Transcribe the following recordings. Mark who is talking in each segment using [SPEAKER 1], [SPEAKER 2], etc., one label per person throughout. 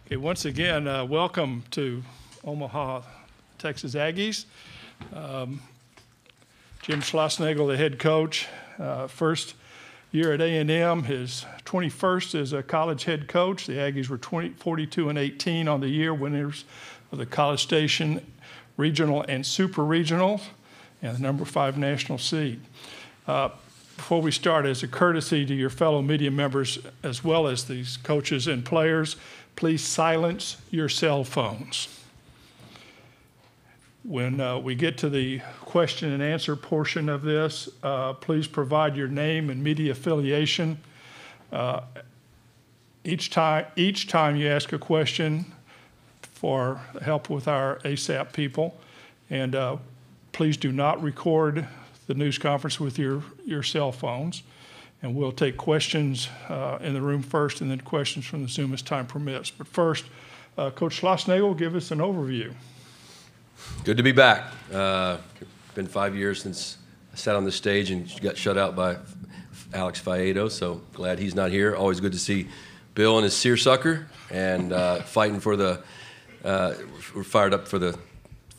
[SPEAKER 1] Okay, once again, welcome to Omaha, Texas Aggies. Jim Schlossnagle, the head coach, first year at A&M, his 21st as a college head coach. The Aggies were 42-18 on the year, winners of the College Station Regional and Super Regional, and the number 5 national seed. Before we start, as a courtesy to your fellow media members, as well as these coaches and players, please silence your cell phones. When we get to the question and answer portion of this, please provide your name and media affiliation. Each time you ask a question for help with our ASAP people, and please do not record the news conference with your cell phones. And we'll take questions in the room first and then questions from the Zoom as time permits. But first, Coach Schlossnagle, give us an overview.
[SPEAKER 2] Good to be back. Been 5 years since I sat on this stage and got shut out by Alex Faedo, so glad he's not here. Always good to see Bill and his seersucker and fighting for the we're fired up for the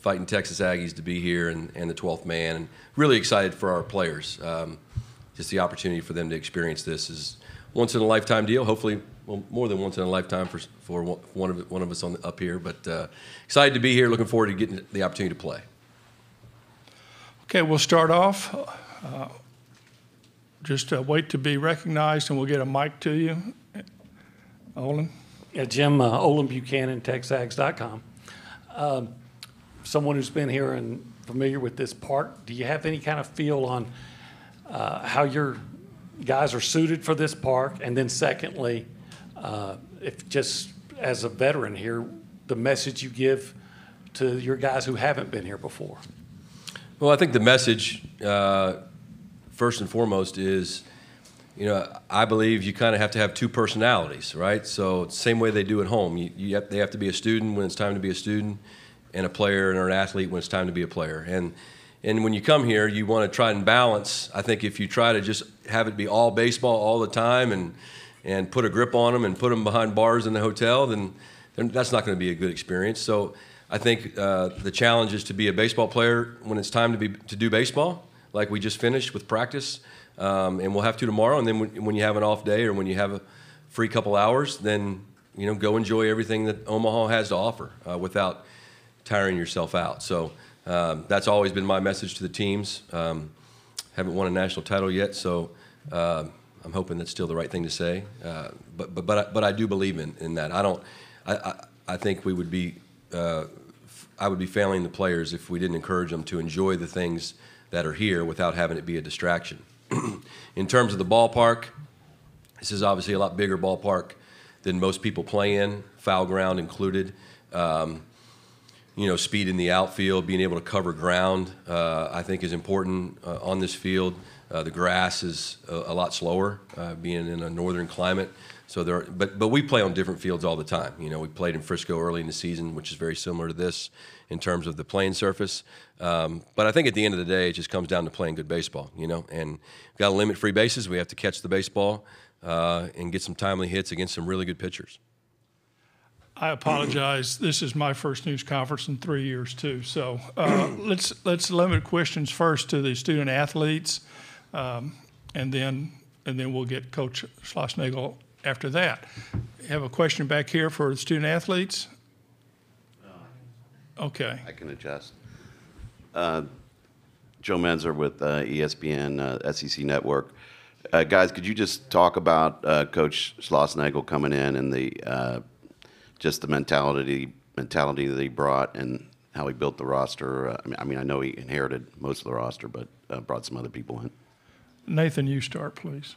[SPEAKER 2] fighting Texas Aggies to be here and the 12th man, and really excited for our players. Just the opportunity for them to experience this is once in a lifetime deal. Hopefully, well, more than once in a lifetime for one of us up here. But excited to be here. Looking forward to getting the opportunity to play.
[SPEAKER 1] Okay, we'll start off. Just wait to be recognized, and we'll get a mic to you. Olin.
[SPEAKER 3] Yeah, Jim, Olin Buchanan, TexAgs.com. Someone who's been here and familiar with this park, do you have any kind of feel on how your guys are suited for this park? And then secondly, if just as a veteran here, the message you give to your guys who haven't been here before?
[SPEAKER 2] Well, I think the message, first and foremost, is, I believe you kind of have to have two personalities, right? So same way they do at home. They have to be a student when it's time to be a student, and a player or an athlete when it's time to be a player. And when you come here, you want to try and balance. I think if you try to just have it be all baseball all the time and put a grip on them and put them behind bars in the hotel, then that's not going to be a good experience. So I think the challenge is to be a baseball player when it's time to do baseball, like we just finished with practice, and we'll have to tomorrow. And then when you have an off day or when you have a free couple hours, then go enjoy everything that Omaha has to offer without tiring yourself out. So that's always been my message to the teams. Haven't won a national title yet, so I'm hoping that's still the right thing to say. But I do believe in that. I think we would be I would be failing the players if we didn't encourage them to enjoy the things that are here without having it be a distraction. In terms of the ballpark, this is obviously a lot bigger ballpark than most people play in, foul ground included. Speed in the outfield, being able to cover ground, I think is important on this field. The grass is a lot slower, being in a northern climate. So but we play on different fields all the time. We played in Frisco early in the season, which is very similar to this in terms of the playing surface. But I think at the end of the day, it just comes down to playing good baseball. And we've got to limit free bases. We have to catch the baseball and get some timely hits against some really good pitchers.
[SPEAKER 1] I apologize. This is my first news conference in 3 years too. So let's limit questions first to the student athletes, and then we'll get Coach Schlossnagle after that. You have a question back here for the student athletes? Okay.
[SPEAKER 4] I can adjust. Joe Menzer with ESPN SEC Network. Guys, could you just talk about Coach Schlossnagle coming in and the just the mentality that he brought and how he built the roster? I know he inherited most of the roster, but brought some other people in.
[SPEAKER 1] Nathan, you start, please.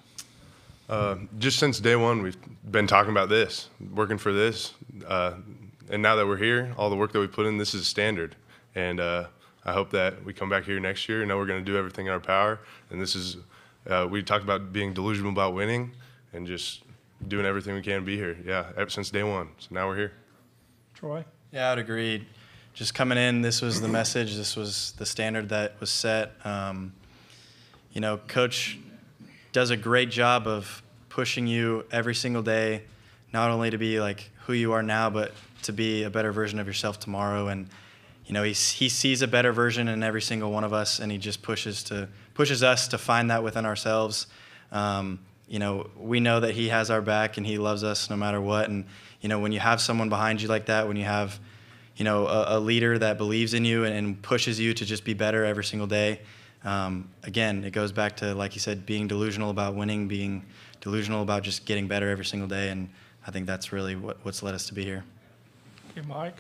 [SPEAKER 5] Just since day one, we've been talking about this, working for this. And now that we're here, all the work that we put in, this is a standard. And I hope that we come back here next year and know we're going to do everything in our power. And this is, we talked about being delusional about winning and just doing everything we can to be here. Yeah, ever since day one. So now we're here.
[SPEAKER 1] Troy?
[SPEAKER 6] Yeah, I'd agree. Just coming in, this was the message. This was the standard that was set. Coach does a great job of pushing you every single day, not only to be like who you are now, but to be a better version of yourself tomorrow. And he sees a better version in every single one of us, and he just pushes us to find that within ourselves. We know that he has our back and he loves us no matter what. And when you have someone behind you like that, when you have a leader that believes in you and pushes you to just be better every single day, again, it goes back to, like you said, being delusional about winning, being delusional about just getting better every single day. And I think that's really what's led us to be here.
[SPEAKER 1] Okay, Mike?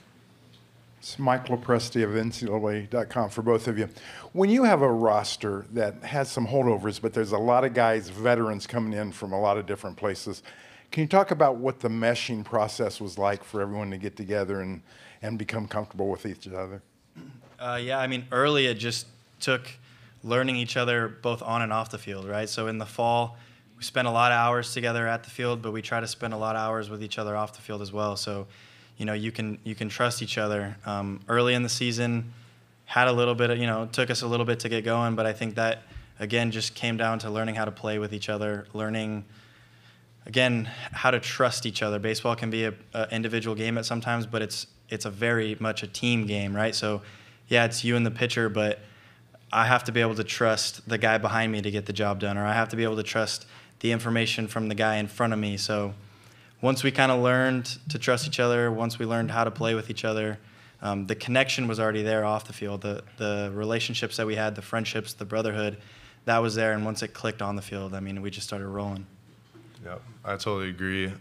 [SPEAKER 7] It's Mike Lopresti of NCAA.com for both of you. When you have a roster that has some holdovers, but there's a lot of guys, veterans coming in from a lot of different places, can you talk about what the meshing process was like for everyone to get together and become comfortable with each other?
[SPEAKER 6] Early it just took learning each other both on and off the field, right? So in the fall, we spent a lot of hours together at the field, but we try to spend a lot of hours with each other off the field as well. So you can trust each other. Early in the season, had a little bit of, took us a little bit to get going, but I think that, again, just came down to learning how to play with each other, learning, again, how to trust each other. Baseball can be an individual game at sometimes, but it's a very much a team game, right? So, yeah, it's you and the pitcher, but I have to be able to trust the guy behind me to get the job done, or I have to be able to trust the information from the guy in front of me. So once we kind of learned to trust each other, once we learned how to play with each other, the connection was already there off the field. The relationships that we had, the friendships, the brotherhood, that was there. And once it clicked on the field, we just started rolling.
[SPEAKER 5] Yeah, I totally agree.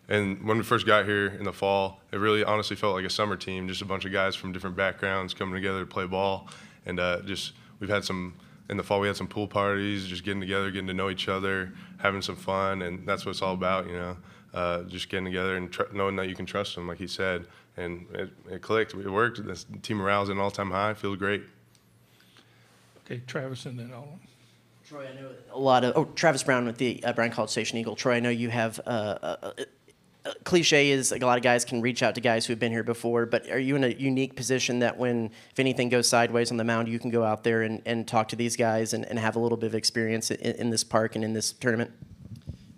[SPEAKER 5] And when we first got here in the fall, it really honestly felt like a summer team, just a bunch of guys from different backgrounds coming together to play ball. And we've had in the fall, we had some pool parties, just getting together, getting to know each other, having some fun. And that's what it's all about, just getting together and knowing that you can trust them, like he said. And it clicked. It worked. The team morale is at an all-time high. Feels great.
[SPEAKER 1] Okay, Travis and then Olin.
[SPEAKER 8] Troy, I know Travis Brown with the Bryan College Station Eagle. Troy, I know you have cliche is like a lot of guys can reach out to guys who've been here before, but are you in a unique position that if anything goes sideways on the mound, you can go out there and talk to these guys and have a little bit of experience in this park and in this tournament?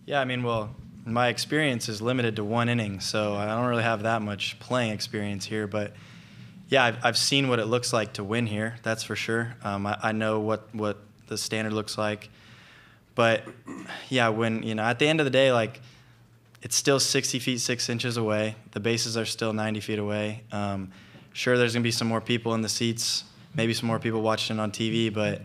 [SPEAKER 6] Yeah, my experience is limited to one inning, so I don't really have that much playing experience here. But, yeah, I've seen what it looks like to win here, that's for sure. I know what the standard looks like. But, yeah, when, at the end of the day, it's still 60 feet, 6 inches away. The bases are still 90 feet away. Sure, there's going to be some more people in the seats, maybe some more people watching on TV, but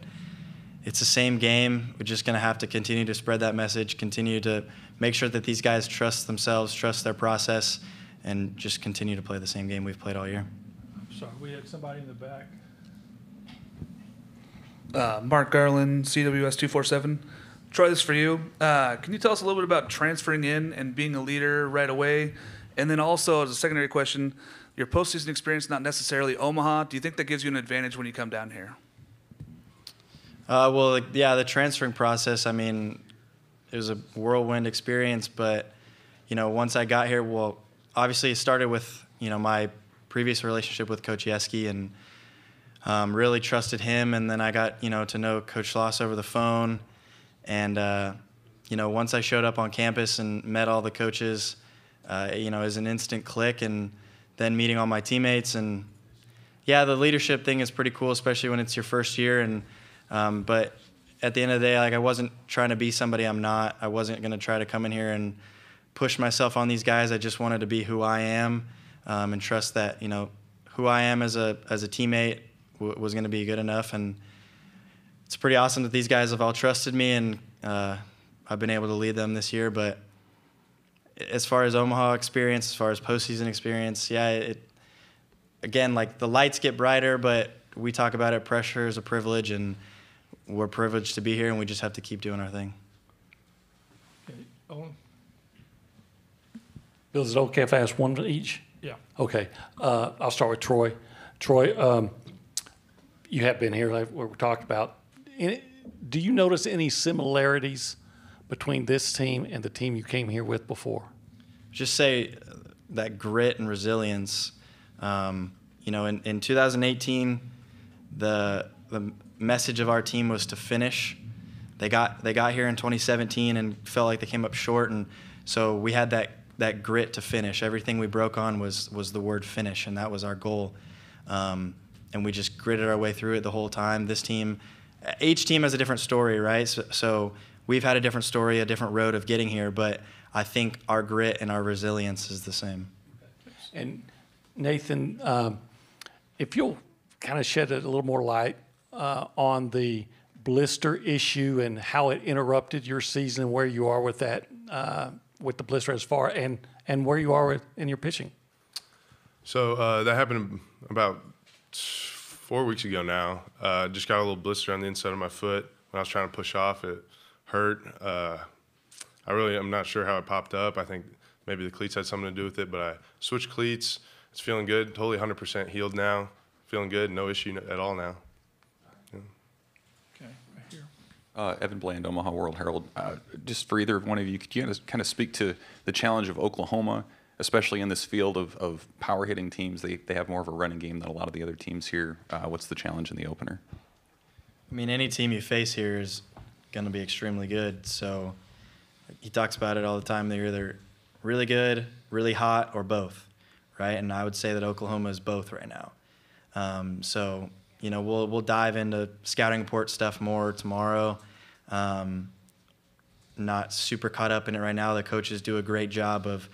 [SPEAKER 6] it's the same game. We're just going to have to continue to spread that message, continue to make sure that these guys trust themselves, trust their process, and just continue to play the same game we've played all year.
[SPEAKER 1] Sorry, we had somebody in the back.
[SPEAKER 9] Mark Garland, CWS 247. Troy, this is for you. Can you tell us a little bit about transferring in and being a leader right away? And then also, as a secondary question, your postseason experience, not necessarily Omaha, do you think that gives you an advantage when you come down here?
[SPEAKER 6] The transferring process, it was a whirlwind experience, but, once I got here, obviously it started with, my previous relationship with Coach Yeski and really trusted him. And then I got, to know Coach Schloss over the phone. And, once I showed up on campus and met all the coaches, it was an instant click, and then meeting all my teammates. And, yeah, the leadership thing is pretty cool, especially when it's your first year. And but at the end of the day, I wasn't trying to be somebody I'm not. I wasn't going to try to come in here and push myself on these guys. I just wanted to be who I am and trust that, who I am as a teammate was going to be good enough. And it's pretty awesome that these guys have all trusted me, and I've been able to lead them this year. But as far as Omaha experience, as far as postseason experience, yeah, again, the lights get brighter, but we talk about it, pressure is a privilege, and we're privileged to be here, and we just have to keep doing our thing.
[SPEAKER 1] Okay, Olin?
[SPEAKER 3] Bill, is it okay if I ask one each?
[SPEAKER 1] Yeah.
[SPEAKER 3] Okay. I'll start with Troy. Troy, you have been here, like we talked about. Do you notice any similarities between this team and the team you came here with before?
[SPEAKER 6] Just say that grit and resilience. In 2018, the message of our team was to finish. They got here in 2017 and felt like they came up short, and so we had that grit to finish. Everything we broke on was the word finish, and that was our goal. And we just gritted our way through it the whole time. This team, each team has a different story, right? So we've had a different story, a different road of getting here, but I think our grit and our resilience is the same.
[SPEAKER 3] And Nathan, if you'll kind of shed a little more light on the blister issue and how it interrupted your season, and where you are with that, with the blister as far, and where you are in your pitching.
[SPEAKER 5] So that happened about 4 weeks ago now. Just got a little blister on the inside of my foot. When I was trying to push off, it hurt. I'm not sure how it popped up. I think maybe the cleats had something to do with it, but I switched cleats. It's feeling good, totally 100% healed now. Feeling good, no issue at all now. Yeah.
[SPEAKER 1] Okay, right here.
[SPEAKER 10] Evan Bland, Omaha World-Herald. Just for either one of you, could you kind of speak to the challenge of Oklahoma, especially in this field of power hitting teams? They have more of a running game than a lot of the other teams here. What's the challenge in the opener?
[SPEAKER 6] I mean, any team you face here is going to be extremely good. So he talks about it all the time. They're either really good, really hot, or both, right? And I would say that Oklahoma is both right now. So, you know, we'll dive into scouting report stuff more tomorrow. Not super caught up in it right now. The coaches do a great job of,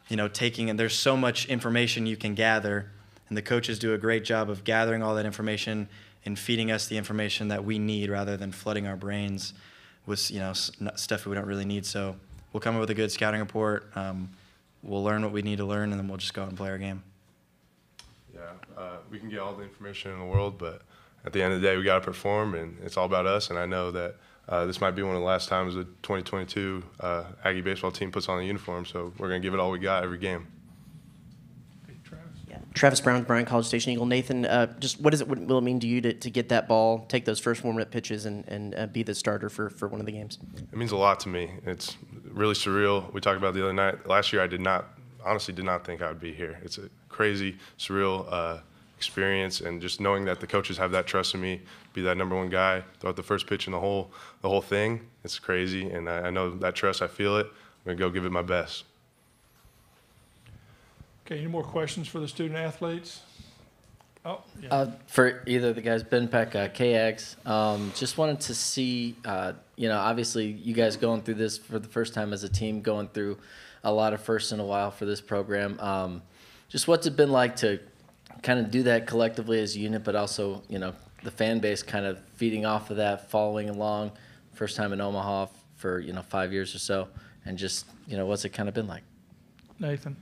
[SPEAKER 6] you know, taking, and there's so much information you can gather, and the coaches do a great job of gathering all that information and feeding us the information that we need rather than flooding our brains with, you know, stuff we don't really need. So we'll come up with a good scouting report. We'll learn what we need to learn, and then we'll just go out and play our game.
[SPEAKER 5] Yeah, we can get all the information in the world, but at the end of the day, we got to perform, and it's all about us. And I know that this might be one of the last times the 2022 Aggie baseball team puts on a uniform, so we're going to give it all we got every game.
[SPEAKER 1] Okay, Travis.
[SPEAKER 8] Yeah. Travis Brown, Bryant College Station Eagle. Nathan, just what will it mean to you to get that ball, take those first warm-up pitches, and be the starter for one of the games?
[SPEAKER 5] It means a lot to me. It's really surreal. We talked about it the other night. Last year, I honestly did not think I would be here. It's a crazy, surreal experience, and just knowing that the coaches have that trust in me, be that number one guy, throw out the first pitch in the whole thing, it's crazy, and I know that trust, I feel it. I'm going to go give it my best.
[SPEAKER 1] Okay, any more questions for the student athletes? Oh, yeah.
[SPEAKER 11] For either of the guys, Ben Peck, KAGS, just wanted to see, you know, obviously you guys going through this for the first time as a team, going through a lot of firsts in a while for this program. Just what's it been like to kind of do that collectively as a unit, but also, you know, the fan base kind of feeding off of that, following along, first time in Omaha for, you know, 5 years or so, and just, you know, what's it kind of been like?
[SPEAKER 1] Nathan.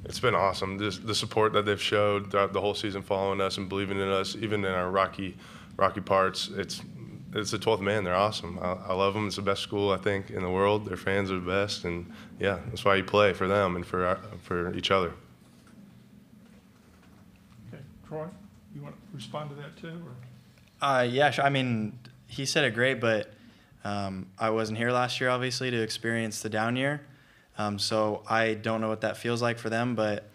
[SPEAKER 5] It's been awesome. The support that they've showed throughout the whole season, following us and believing in us, even in our rocky parts. It's the 12th man. They're awesome. I love them. It's the best school, I think, in the world. Their fans are the best, and yeah, that's why you play for them and for each other.
[SPEAKER 1] Okay, Troy, you want to respond to that too? Or?
[SPEAKER 6] Yeah, sure. I mean, he said it great, but I wasn't here last year, obviously, to experience the down year. So I don't know what that feels like for them, but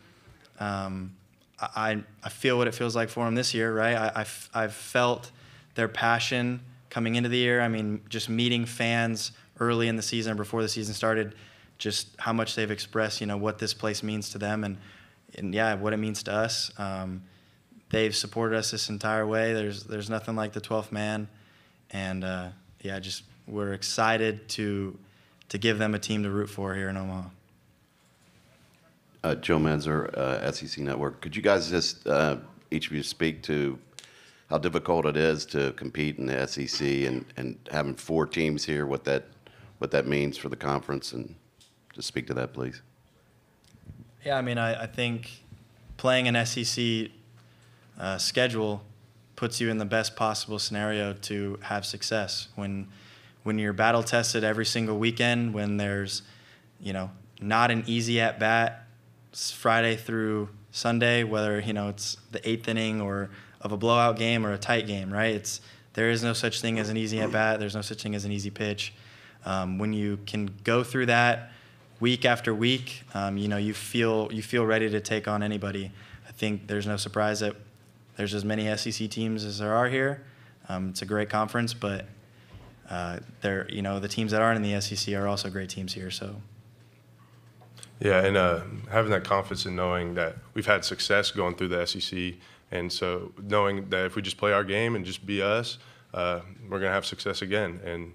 [SPEAKER 6] I feel what it feels like for them this year, right? I've felt their passion coming into the year. I mean, just meeting fans early in the season, before the season started, just how much they've expressed, you know, what this place means to them and yeah, what it means to us. They've supported us this entire way. There's nothing like the 12th man, and yeah, just we're excited to give them a team to root for here in Omaha.
[SPEAKER 4] Joe Menzer, SEC Network. Could you guys just, each of you, speak to how difficult it is to compete in the SEC and having 4 teams here, what that means for the conference, and just speak to that, please.
[SPEAKER 6] Yeah, I mean, I think playing an SEC schedule puts you in the best possible scenario to have success. When you're battle tested every single weekend, when there's, you know, not an easy at bat Friday through Sunday, whether, you know, it's the 8th inning or of a blowout game or a tight game, right? There is no such thing as an easy at bat. There's no such thing as an easy pitch. When you can go through that week after week, you know, you feel ready to take on anybody. I think there's no surprise that there's as many SEC teams as there are here. It's a great conference, but you know, the teams that aren't in the SEC are also great teams here. So,
[SPEAKER 5] Yeah, and having that confidence in knowing that we've had success going through the SEC, and so knowing that if we just play our game and just be us, we're going to have success again. And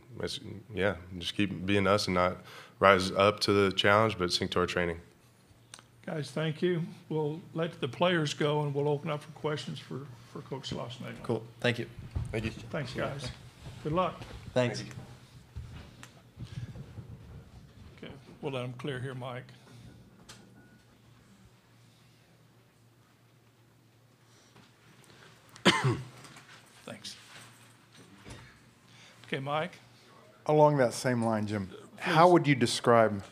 [SPEAKER 5] just keep being us and not rise up to the challenge, but sink to our training.
[SPEAKER 1] Guys, thank you. We'll let the players go, and we'll open up for questions for Coach Schlossnagle.
[SPEAKER 6] Cool. Thank you.
[SPEAKER 5] Thank you.
[SPEAKER 1] Thanks, guys. Good luck.
[SPEAKER 6] Thanks.
[SPEAKER 1] Okay, we'll let them clear here, Mike. Thanks. Okay, Mike.
[SPEAKER 7] Along that same line, Jim, how would you describe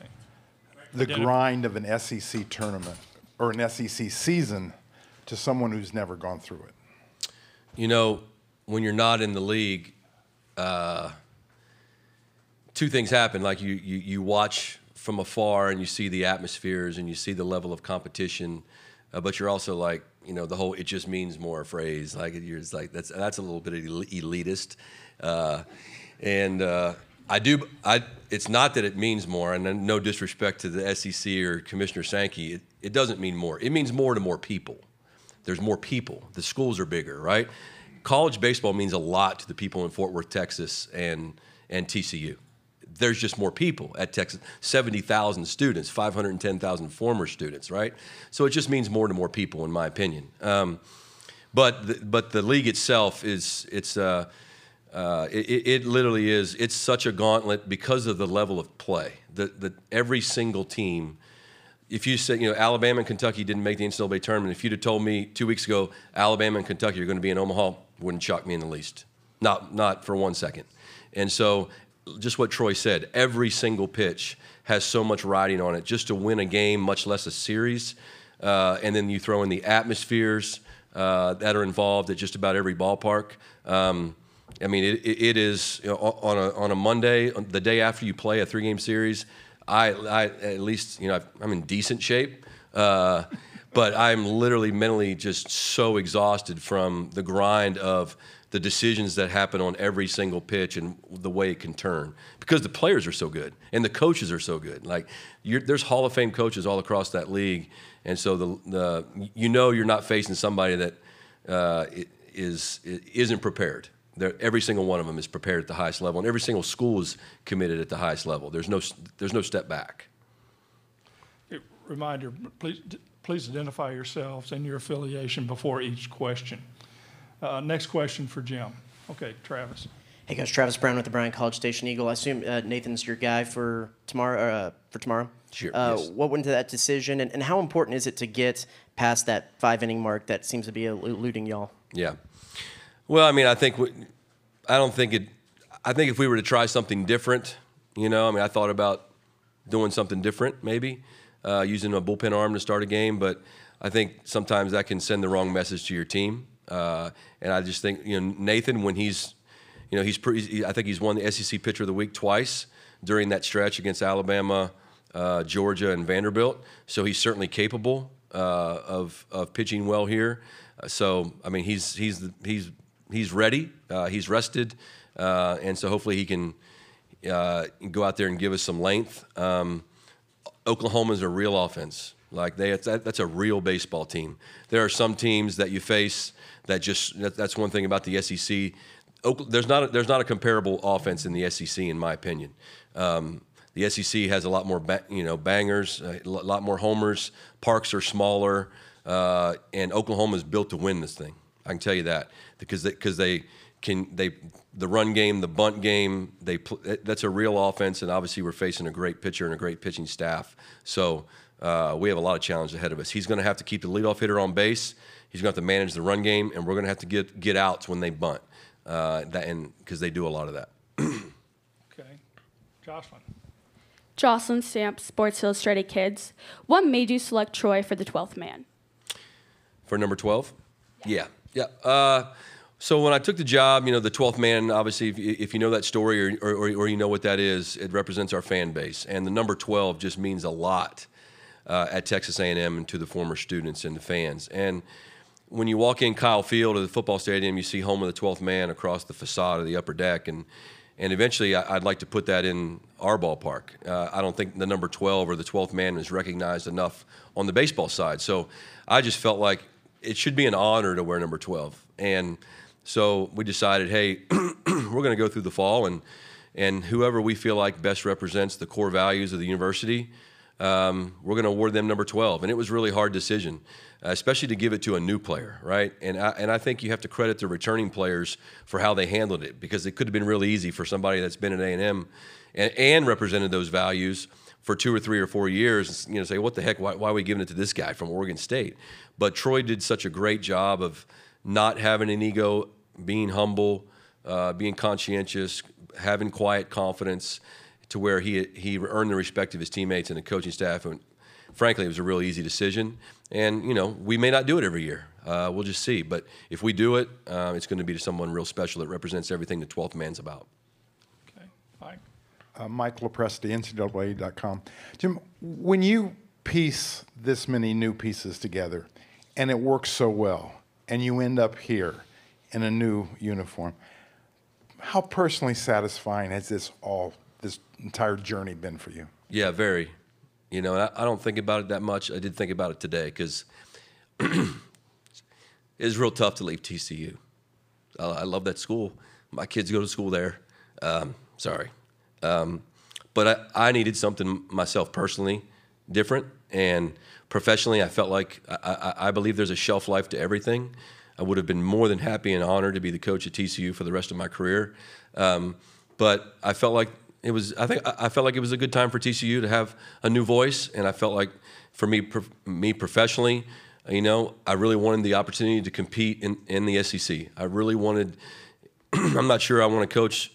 [SPEAKER 7] the grind of an SEC tournament or an SEC season to someone who's never gone through it?
[SPEAKER 2] You know, when you're not in the league, two things happen. Like you watch from afar and you see the atmospheres and you see the level of competition, but you're also like, you know, the whole "it just means more" phrase. Like you're just like that's a little bit elitist, it's not that it means more, and no disrespect to the SEC or Commissioner Sankey, it doesn't mean more. It means more to more people. There's more people. The schools are bigger, right? College baseball means a lot to the people in Fort Worth, Texas, and TCU. There's just more people at Texas. 70,000 students, 510,000 former students, right? So it just means more to more people, in my opinion. But the league itself it literally is. It's such a gauntlet because of the level of play. Every single team. If you said, Alabama and Kentucky didn't make the NCAA tournament, if you'd have told me 2 weeks ago Alabama and Kentucky are going to be in Omaha, wouldn't shock me in the least. Not for 1 second. And so, just what Troy said, every single pitch has so much riding on it just to win a game, much less a series. And then you throw in the atmospheres that are involved at just about every ballpark. I mean, it is on a Monday, the day after you play a 3-game series. I at least I'm in decent shape, but I'm literally mentally just so exhausted from the grind of the decisions that happen on every single pitch and the way it can turn because the players are so good and the coaches are so good. Like there's Hall of Fame coaches all across that league, and so you're not facing somebody that isn't prepared. Every single one of them is prepared at the highest level, and every single school is committed at the highest level. There's no step back.
[SPEAKER 1] Reminder, please identify yourselves and your affiliation before each question. Next question for Jim. Okay, Travis.
[SPEAKER 8] Hey, Coach, Travis Brown with the Bryan College Station Eagle. I assume Nathan's your guy for tomorrow.
[SPEAKER 2] Sure. Yes.
[SPEAKER 8] What went into that decision, and how important is it to get past that 5-inning mark that seems to be eluding y'all?
[SPEAKER 2] Yeah. Well, I mean, I think if we were to try something different, I thought about doing something different, maybe using a bullpen arm to start a game, but I think sometimes that can send the wrong message to your team. And I just think, Nathan, when I think he's won the SEC Pitcher of the Week twice during that stretch against Alabama, Georgia, and Vanderbilt. So he's certainly capable of pitching well here. So I mean, he's ready. He's rested, and so hopefully he can go out there and give us some length. Oklahoma's a real offense. Like that's a real baseball team. There are some teams that you face that's one thing about the SEC. There's not a comparable offense in the SEC, in my opinion. The SEC has a lot more bangers, a lot more homers. Parks are smaller, and Oklahoma is built to win this thing. I can tell you that because the run game, the bunt game, that's a real offense, and obviously we're facing a great pitcher and a great pitching staff. So we have a lot of challenge ahead of us. He's going to have to keep the leadoff hitter on base. He's going to have to manage the run game, and we're going to have to get outs when they bunt, because they do a lot of that.
[SPEAKER 1] Okay, Jocelyn.
[SPEAKER 12] Jocelyn Stamp, Sports Illustrated Kids. What made you select Troy for the 12th man?
[SPEAKER 2] For number 12? Yeah. So when I took the job, the 12th man, obviously, if you know that story or you know what that is, it represents our fan base. And the number 12 just means a lot at Texas A&M and to the former students and the fans. And when you walk in Kyle Field or the football stadium, you see home of the 12th man across the facade of the upper deck. And And eventually, I'd like to put that in our ballpark. I don't think the number 12 or the 12th man is recognized enough on the baseball side. So I just felt like it should be an honor to wear number 12. And so we decided, hey, we're going to go through the fall, and whoever we feel like best represents the core values of the university, we're going to award them number 12. And it was a really hard decision, especially to give it to a new player, right? And I think you have to credit the returning players for how they handled it, because it could have been really easy for somebody that's been at A&M and represented those values for 2 or 3 or 4 years, you know, say, what the heck, why are we giving it to this guy from Oregon State? But Troy did such a great job of not having an ego, being humble, being conscientious, having quiet confidence, to where he earned the respect of his teammates and the coaching staff. And frankly, it was a really easy decision. And, you know, we may not do it every year. We'll just see. But if we do it, it's going to be to someone real special that represents everything the 12th man's about.
[SPEAKER 1] Okay, Mike.
[SPEAKER 7] Mike Lopresti, NCAA.com. Jim, when you piece this many new pieces together and it works so well, and you end up here in a new uniform, how personally satisfying has this entire journey been for you?
[SPEAKER 2] Yeah, very. You know, and I don't think about it that much. I did think about it today, because it was real tough to leave TCU. I love that school. My kids go to school there. But I needed something myself personally different, and professionally I felt like I believe there's a shelf life to everything. I would have been more than happy and honored to be the coach at TCU for the rest of my career. But I felt like I felt like it was a good time for TCU to have a new voice, and I felt like for me professionally, you know, I really wanted the opportunity to compete in the SEC. I really wanted. I'm not sure I want to coach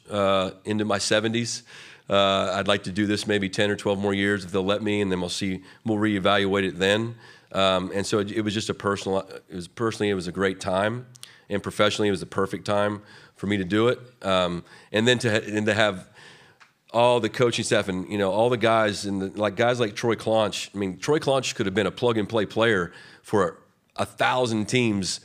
[SPEAKER 2] into my 70s. I'd like to do this maybe 10 or 12 more years if they'll let me, and then we'll reevaluate it then. And so it was just personally, it was a great time, and professionally, it was the perfect time for me to do it. And then to have all the coaching staff and, you know, all the guys guys like Troy Claunch. I mean, Troy Claunch could have been a plug-and-play player for 1,000 teams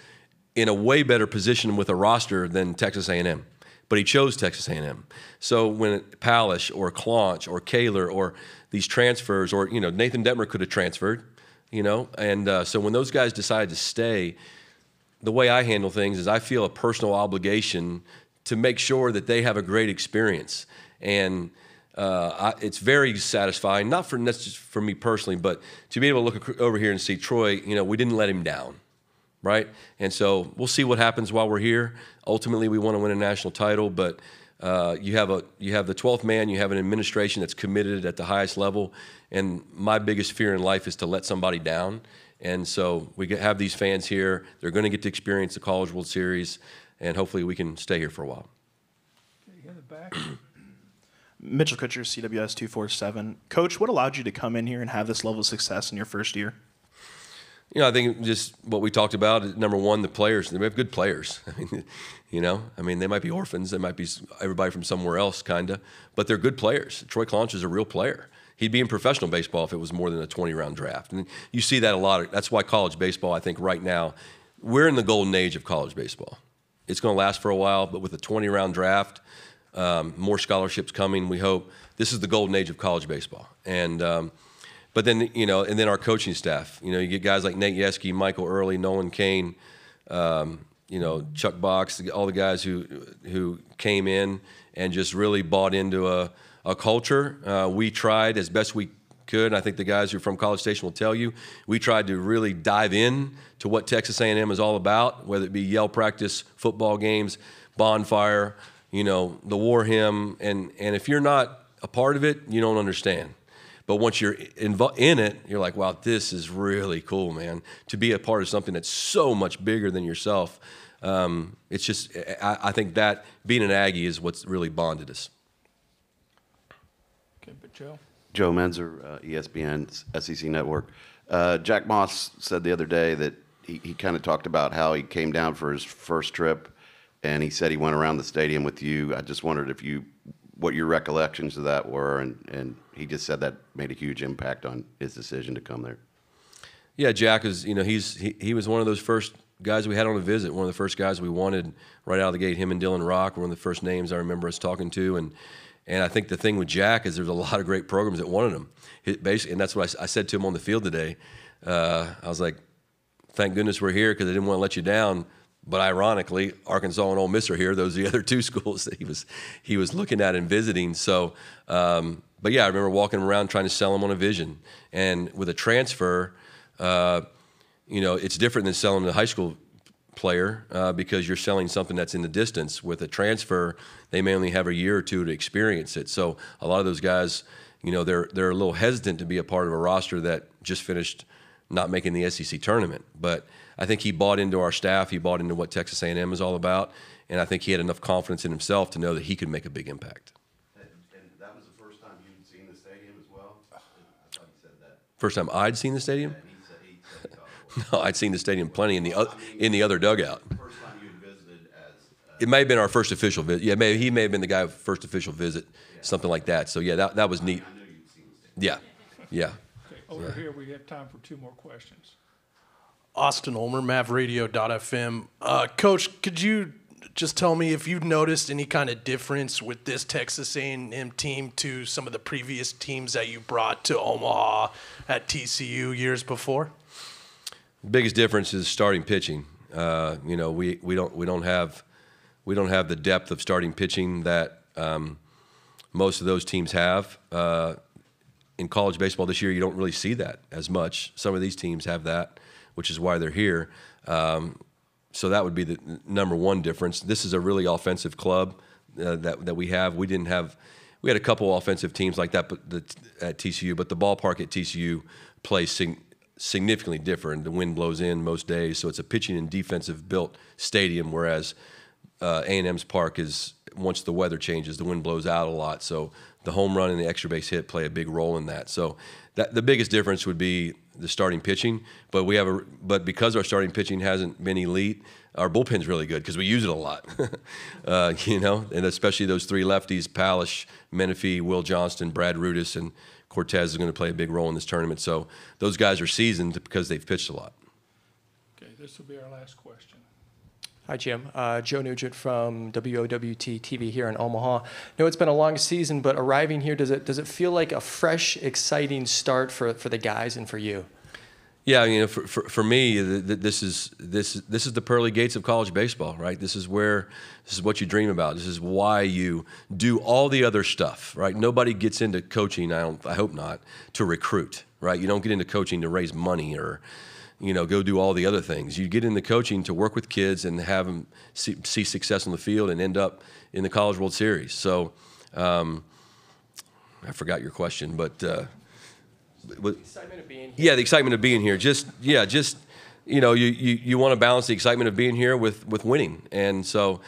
[SPEAKER 2] in a way better position with a roster than Texas A&M. But he chose Texas A&M. So when Palish or Claunch or Kaler or these transfers, or, you know, Nathan Detmer could have transferred, you know. And so when those guys decided to stay, the way I handle things is I feel a personal obligation to make sure that they have a great experience. And it's very satisfying, not just for me personally, but to be able to look over here and see Troy, you know, we didn't let him down, right? And so we'll see what happens while we're here. Ultimately, we want to win a national title, but you have the 12th man, you have an administration that's committed at the highest level, and my biggest fear in life is to let somebody down. And so we have these fans here. They're going to get to experience the College World Series, and hopefully we can stay here for a while.
[SPEAKER 1] Okay, in the back.
[SPEAKER 13] Mitchell Kutcher, CWS 247. Coach, what allowed you to come in here and have this level of success in your first year?
[SPEAKER 2] You know, I think just what we talked about. Number one, the players. They have good players. I mean, you know, they might be orphans. They might be everybody from somewhere else, kind of. But they're good players. Troy Claunch is a real player. He'd be in professional baseball if it was more than a 20-round draft. And you see that a lot. That's why college baseball, I think right now, we're in the golden age of college baseball. It's going to last for a while, but with a 20-round draft, more scholarships coming, we hope. This is the golden age of college baseball. And but then, you know, and then our coaching staff. You know, you get guys like Nate Yeske, Michael Early, Nolan Kane, you know, Chuck Box, all the guys who came in and just really bought into a culture. We tried as best we could, and I think the guys who are from College Station will tell you, we tried to really dive in to what Texas A&M is all about, whether it be yell practice, football games, bonfire, you know, the war hymn, and if you're not a part of it, you don't understand. But once you're in it, you're like, wow, this is really cool, man. To be a part of something that's so much bigger than yourself, it's just, I think that being an Aggie is what's really bonded us.
[SPEAKER 1] Okay, but Joe?
[SPEAKER 4] Joe Menzer, ESPN, SEC Network. Jack Moss said the other day that he kind of talked about how he came down for his first trip, and he said he went around the stadium with you. I just wondered what your recollections of that were, and he just said that made a huge impact on his decision to come there.
[SPEAKER 2] Yeah, Jack is, you know, he was one of those first guys we had on a visit, one of the first guys we wanted right out of the gate. Him and Dylan Rock were one of the first names I remember us talking to. And I think the thing with Jack is there's a lot of great programs that wanted him. Basically, and that's what I said to him on the field today. I was like, thank goodness we're here because I didn't want to let you down. But ironically, Arkansas and Ole Miss are here. Those are the other two schools that he was looking at and visiting. So, but yeah, I remember walking around trying to sell him on a vision. And with a transfer, it's different than selling a high school player because you're selling something that's in the distance. With a transfer, they may only have a year or two to experience it. So a lot of those guys, they're a little hesitant to be a part of a roster that just finished not making the SEC tournament. But I think he bought into our staff. He bought into what Texas A&M is all about, and I think he had enough confidence in himself to know that he could make a big impact.
[SPEAKER 4] And that was the first time you'd seen the stadium as well? I thought he said that.
[SPEAKER 2] First time I'd seen the stadium?
[SPEAKER 4] Yeah, he said he
[SPEAKER 2] No, I'd seen the stadium plenty in the other dugout.
[SPEAKER 4] first time you visited as
[SPEAKER 2] It may have been our first official visit. Yeah, he may have been the guy first official visit, something like that. So yeah, that was neat.
[SPEAKER 4] I knew you'd seen the stadium.
[SPEAKER 2] Yeah.
[SPEAKER 1] Okay, over here we have time for 2 more questions.
[SPEAKER 14] Austin Ulmer, MavRadio.fm. Coach, could you just tell me if you've noticed any kind of difference with this Texas A&M team to some of the previous teams that you brought to Omaha at TCU years before?
[SPEAKER 2] Biggest difference is starting pitching. We don't have the depth of starting pitching that most of those teams have. In college baseball this year, you don't really see that as much. Some of these teams have that, which is why they're here. So that would be the number one difference. This is a really offensive club that we have. We had a couple offensive teams like that at TCU, but the ballpark at TCU plays significantly different. The wind blows in most days, so it's a pitching and defensive built stadium, whereas A&M's park is, once the weather changes, the wind blows out a lot. So the home run and the extra base hit play a big role in that. So the biggest difference would be the starting pitching. But because our starting pitching hasn't been elite, our bullpen's really good because we use it a lot. And especially those 3 lefties: Palish, Menifee, Will Johnston, Brad Rudis, and Cortez is going to play a big role in this tournament. So those guys are seasoned because they've pitched a lot.
[SPEAKER 1] Okay, this will be our last question.
[SPEAKER 15] Hi, Jim. Joe Nugent from WOWT TV here in Omaha. I know it's been a long season, but arriving here, does it feel like a fresh, exciting start for the guys and for you?
[SPEAKER 2] Yeah, for me, this is the pearly gates of college baseball, right? This is what you dream about. This is why you do all the other stuff, right? Nobody gets into coaching, I hope not, to recruit, right? You don't get into coaching to raise money or go do all the other things. You get into coaching to work with kids and have them see success on the field and end up in the College World Series. So I forgot your question, but the
[SPEAKER 15] excitement of being here.
[SPEAKER 2] Yeah, the excitement of being here. You want to balance the excitement of being here with winning. And so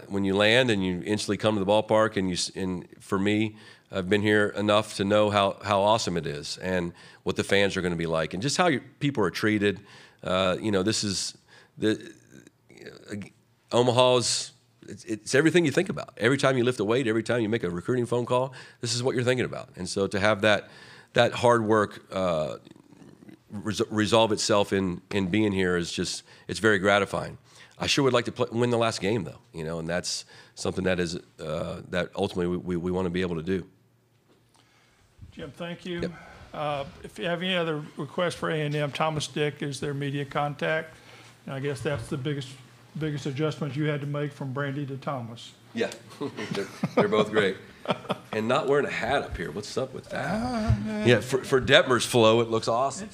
[SPEAKER 2] when you land and you instantly come to the ballpark, and for me, I've been here enough to know how awesome it is and what the fans are going to be like and just how people are treated. This is Omaha's. It's everything you think about. Every time you lift a weight, every time you make a recruiting phone call, this is what you're thinking about. And so to have that hard work resolve itself in being here it's very gratifying. I sure would like to win the last game though, and that's something that is that ultimately we want to be able to do.
[SPEAKER 1] Jim, thank you.
[SPEAKER 2] Yep.
[SPEAKER 1] If you have any other requests for A&M, Thomas Dick is their media contact. And I guess that's the biggest adjustment you had to make from Brandy to Thomas.
[SPEAKER 2] Yeah, they're both great. And not wearing a hat up here. What's up with that? Yeah, for Detmer's flow, it looks awesome.